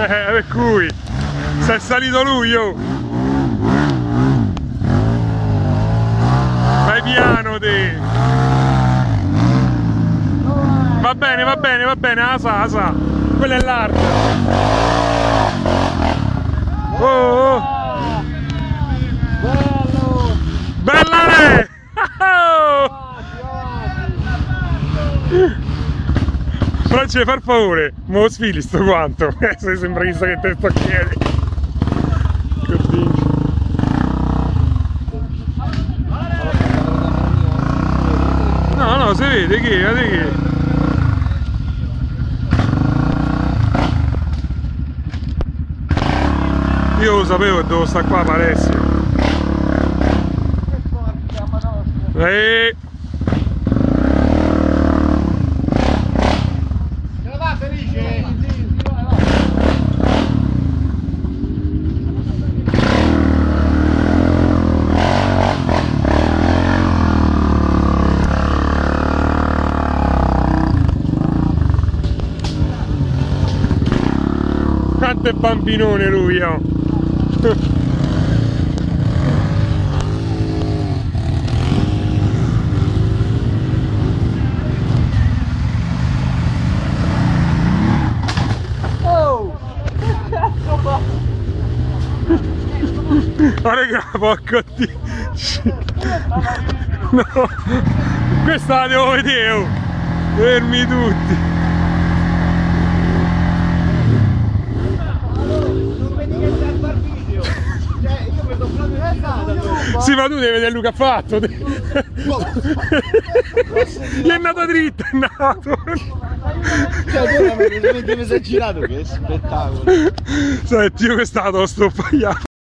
Per cui se è salito lui, oh. Vai piano te. Va bene, va bene, va bene, la sa. Quella è l'arte. Oh, oh. Bello! Bella lei! France, far favore, mo lo sfili sto quanto. Se sembra chissà che te sto a chiedere. Che vinci. No, no, si vede che, Io lo sapevo che devo stare qua, Alessio. Ce la va felice? Quanto è bambinone lui, oh! Ma raga, porco Dio! No! Questa la devo vedere, oh! Fermi tutti! Non vedi che sta al barbizio? Cioè, io vedo proprio Sì, ma tu devi vedere Luca ha fatto! Gli è nato dritto, è nato! Cioè, tu mi sei girato, che spettacolo! Senti, io questa la devo stoppare.